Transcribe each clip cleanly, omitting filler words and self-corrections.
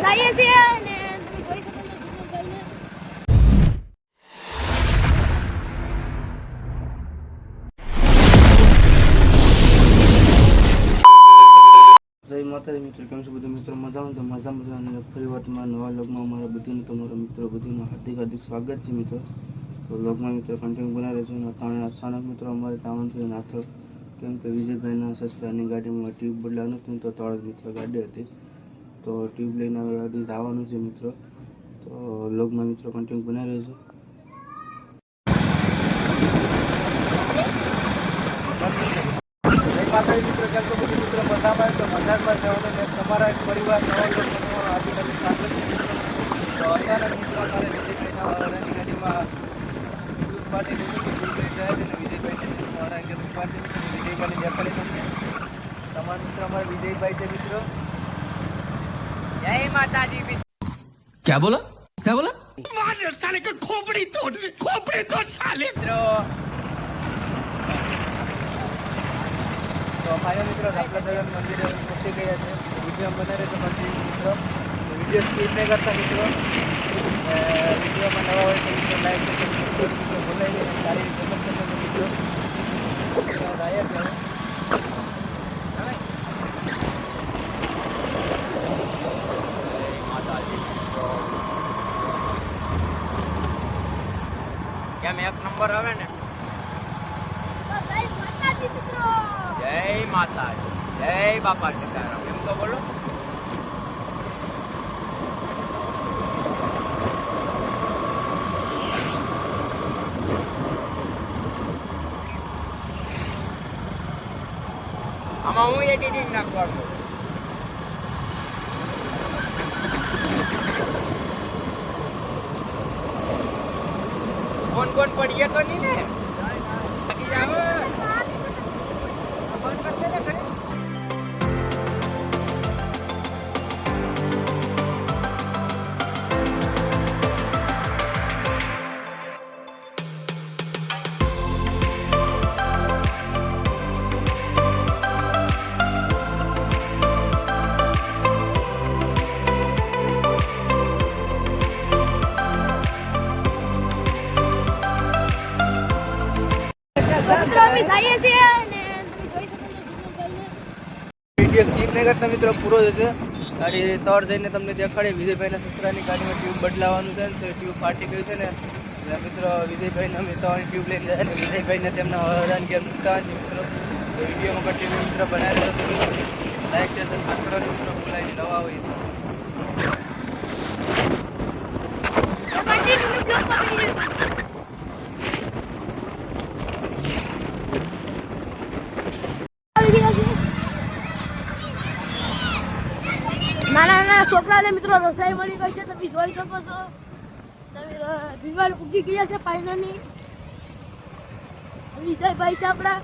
જઈએ છીએ અને તમે જોઈ શકો છો સુમનભાઈને. જય માતાજી મિત્રો, કેમ છો બધા મિત્રો? મજામાં તો મજામાં અને ફરી વાર તમારા નવા વ્લોગમાં અમારા બધીનું તમારા મિત્રો બધીનું હાર્દિક સ્વાગત છે મિત્રો. તો વ્લોગમાં મિત્રો કન્ટિન્યુ બનાવી રહેજો. અને અચાનક મિત્રો અમારે જવાનું છે નાથો, કેમ કે વિજયભાઈના સસરાની ગાડીમાં ટ્યુબ બદલાવાનું હતું તો ત્રણ મિત્રો ગાડી હતી, તો ટ્યુબ લઈને હવે ગાડી જવાનું છે મિત્રો. તો વ્લોગમાં મિત્રો કન્ટિન્યુ બનાવી રહેજો. મિત્રો કેમ છો બધું મિત્રો? મજામાં તો મજામાં જવાનું ને તમારા એક પરિવાર નવા લોકોનું આજુબાજુ સ્વાગત છે. તો અચાનક મિત્રો અમારે વિજયભાઈના વાળાની ગાડીમાં દૂધ પાટી લીધું કે દૂધ લઈ જાય અને વિજયભાઈને વાળા ગરમી પાટી વિજયભાઈને દેખાડી તમને તમારા મિત્રો અમારે વિજયભાઈ છે મિત્રો. જય માતાજી મિત્રો. क्या बोला क्या बोला? मार साले का खोपड़ी तोड़ साले. તો ફાઇનલ મિત્રો આપણા દરગાહ મંદિરે પહોંચી ગયા છે. વિડીયો બનાવે તો પછી મિત્રો વિડીયો સ્કીપ નહીં કરતા મિત્રો. વિડીયોમાં નવા હોય તો મિત્રો લાઈક મિત્રો બોલાવી દે સારી રીતે કમેન્ટ કરજો મિત્રો. આવ્યા છે કેમ એક નંબર આવે ને? જય માતાજી, જય બાપા સીતારામ એમ તો બોલો. આમાં હું એડિટિંગ નાખવાનું. કોણ કોણ પડીએ તો નહીં ને? બાકી આવે બંધ કરી દે ને ઘડી. મિત્રો અમે જઈએ છીએ અને તમે જોઈ શકો છો સુમનભાઈને. વિડીયો સ્કીપ નહીં કરતા મિત્રો પૂરો જશે. ગાડી તોડ જઈને તમને દેખાડીએ. વિજયભાઈના સસરાની ગાડીમાં ટ્યુબ બદલાવાનું છે ને તો ટ્યુબ ફાટી ગયું છે ને એટલે મિત્રો વિજયભાઈને અમે ત્રણ ટ્યુબ લઈને જાય ને વિજયભાઈને તેમના હરાન ગેમ મૂકતા છે મિત્રો. તો વિડીયોમાં કન્ટિન્યુ મિત્રો બનાવી દો મિત્રો. લાઈક છે સબસ્ક્રાઈબ કરવાનું મિત્રો ભૂલાઈને નવા હોય તો. કન્ટિન્યુ બ્લોગ પકડી લેજો. નાના છોકરાને મિત્રો રસાઈ મળી ગઈ છે, તમે જોઈ શકો છો. તમે ભીંગલ ઉગી ગયા છે ફાઇનલી. વિજયભાઈ છે આપણા.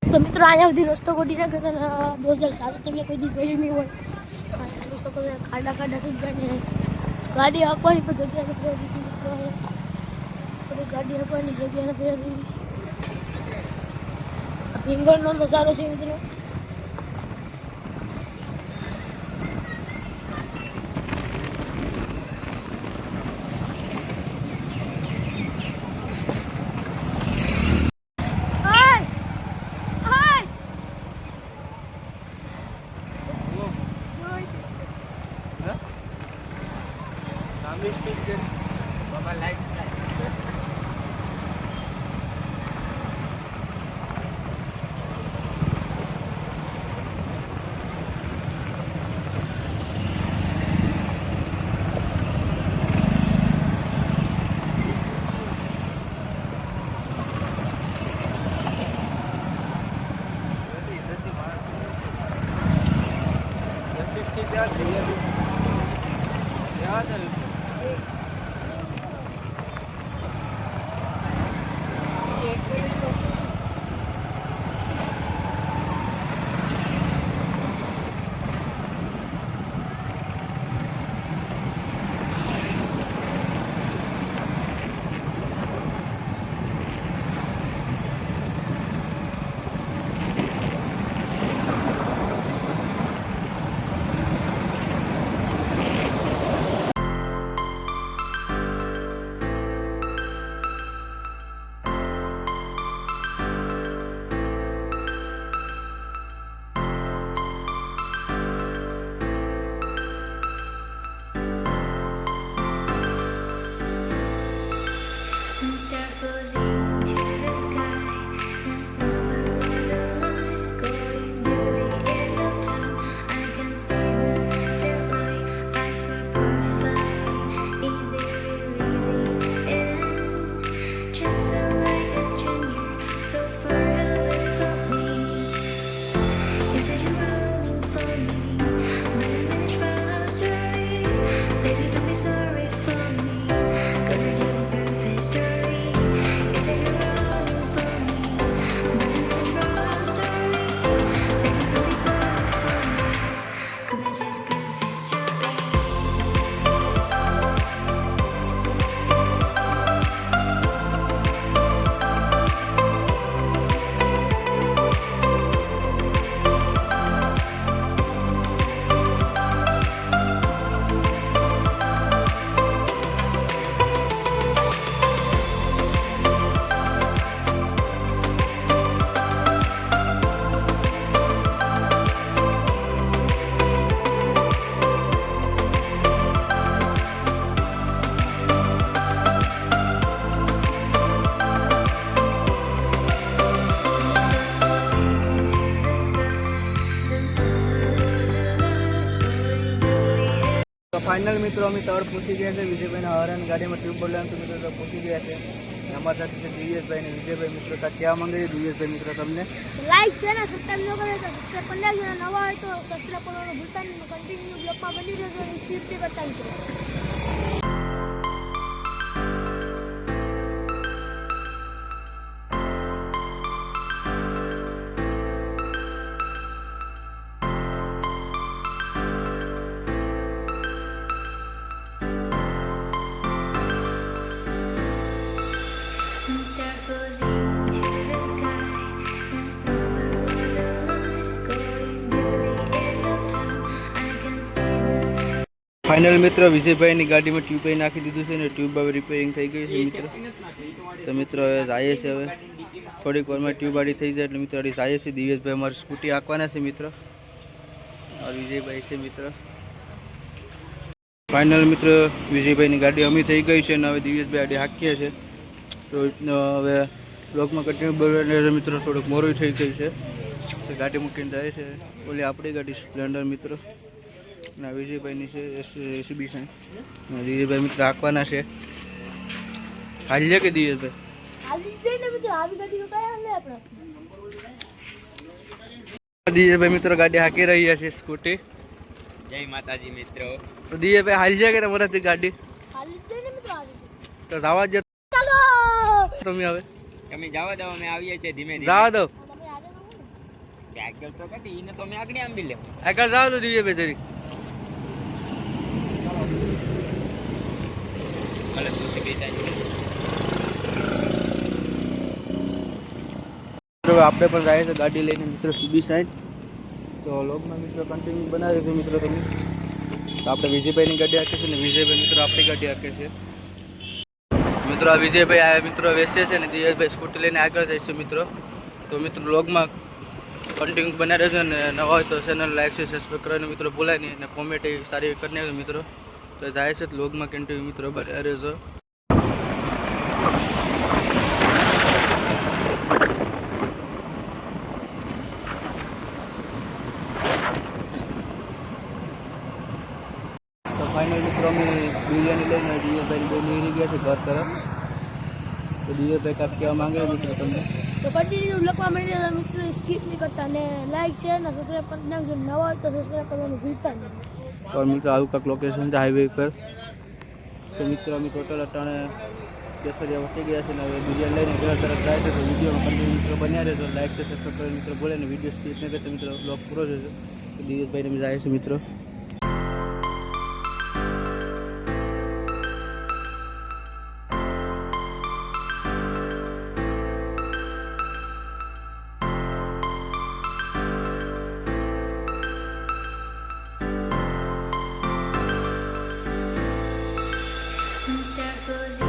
તો મિત્રો અહીંયા સુધી રસ્તો ગોઠી નાખ્યો 2007 તમને કોઈ દી જોયું નહીં હોય. જોઈ શકો છો ખાડા થઈ ગયા ને ગાડી આપવાની પણ જગ્યા નથી હતી મિત્રો. ગાડી આપવાની જગ્યા નથી હતી. ભીંગલનો નજારો છે મિત્રો. બાબા light frozen to the sky. The summer was alive, going to the end of time. I can see the daylight. Eyes were perfect. Is it really the end? Just so like a stranger, so far away from me. You said you're running for me, but I managed from our story. Baby, don't be sorry for me, gonna just perfect story. You said you're running for me, but I managed from our story. Baby, don't be sorry for me, gonna just perfect story. તો final મિત્રો અમે તળ પહોંચી ગયા છે વિજયભાઈના હરણ ગાડીમાં tube બોલાવ્યું તો મિત્રો તો પહોંચી ગયા છે અમારા સાથે છે દિવ્યેશભાઈ ને વિજયભાઈ મિત્રો તો ક્યાં માંગે છે દિવ્યેશભાઈ મિત્રો તમને લાઈક છે ને સબસ્ક્રાઈબ ન કરે તો સબસ્ક્રાઈબ કરી લેજો. નવા હોય તો સબસ્ક્રાઈબ કરવાનું ભૂલતા નહીં. કન્ટિન્યુ બ્લોગમાં બની રહેજો અને સ્કીપ કરતા નહીં. Star frozen to the sky. The summer was alive, going to the end of time. I can see the final મિત્રો વિજયભાઈની ગાડીમાં ટ્યુબ નાખી દીધું છે ને ટ્યુબ હવે રિપેરિંગ થઈ ગઈ છે મિત્રો. તો મિત્રો હવે જાય છે હવે થોડીક વારમાં ટ્યુબ આડી થઈ જાય એટલે મિત્રો જાય છે દિવ્યેશભાઈ અમારી સ્કૂટી હાંકવાના છે મિત્રો और વિજયભાઈ છે મિત્ર. ફાઇનલ મિત્ર વિજયભાઈની ગાડી અમી થઈ ગઈ છે અને હવે દિવ્યેશભાઈ ગાડી હાંકીએ છે. તો હવે બ્લોગમાં કન્ટિન્યુ બોલવાને મિત્રો થોડુંક મોરું થઈ ગયું છે તો ગાડી મૂકીને જાય છે. ઓલી આપણી ગાડી સ્પ્લેન્ડર મિત્રો અને વિજયભાઈની છે એસીબી છે. દિવ્યેશભાઈ મિત્ર હાંકવાના છે. હાલી છે કે દિવ્યેશભાઈ? આવી જઈને મિત્રો આવી ગાડી કયા ને આપણે દિવ્યેશભાઈ મિત્રો ગાડી હાંકી રહ્યા છે સ્કૂટી. જય માતાજી મિત્રો. તો દિવ્યેશભાઈ હાલી છે કે તમારાથી ગાડી? આવી જઈને મિત્રો આવી તો જવા જ ચાલો તમે હવે તમે જવા દો, અમે આવીએ છીએ ધીમે ધીમે. જવા દો તમે આગળ રહો ને. આગળ તો કટી એને તો અમે આગળ આંબી લે. આગળ જવા દો દિવ્યેશભાઈ જરી. ભલે તું સીધી જાય. મિત્રો આપણે પણ જાય છે ગાડી લઈને મિત્રો સીબી સાઈડ. તો લોગમાં મિત્રો કન્ટિન્યુ બનાવે છે મિત્રો તમે. તો આપણે વિજયભાઈની ગાડી હાકે છે ને વિજયભાઈ મિત્રો આપણી ગાડી હાકે છે મિત્રો. આ વિજયભાઈ આ મિત્રો વેચે છે ને દિવ્યેશભાઈ સ્કૂટી લઈને આગળ જાય છે મિત્રો. તો મિત્રો લોગમાં કન્ટિન્યુ બનાવે છે ને નવા હોય તો ચેનલ લાઈક છે સબસ્ક્રાઈબ કરવાનું મિત્રો ભૂલાય નહીં અને કોમેન્ટ સારી કરીને મિત્રો. તો જાય છે લોગમાં કન્ટિન્યુ મિત્રો બનાવે રહેજો. તો ફાઇનલ મિત્રો અમે બિરયાની લઈને દિવ્યેશભાઈની બે નીકળી ગયા છે ઘર તરફ. તો દિવ્યેશભાઈ કાંઈક કહેવા માંગે મિત્રો તમને? તો કન્ટિન્યુ લખવા માંડીએ મિત્રો સ્કીપ નહીં કરતા અને લાઈક શેર અને સબસ્ક્રાઈબ કરી નાખજો. નવા હોય તો સબસ્ક્રાઈબ કરવાનું ભૂલતા નહીં. તો મિત્રો આવું કાંઈક લોકેશન છે હાઈવે પર. તો મિત્રો અમે ટોટલ અટાણે કેસરિયા વચ્ચે ગયા છે ને હવે બિરયાની લઈને ઘર તરફ જાય છે. તો વિડીયોમાં કન્ટિન્યુ મિત્રો બન્યા રહેજો. લાઈક છે સબસ્ક્રાઈબ કરીને મિત્રો બોલે ને વિડીયો સ્કીપ નહીં કરતા મિત્રો બ્લોગ પૂરો જજો. તો દિવ્યેશભાઈને અમે જાય છે મિત્રો. Star frozen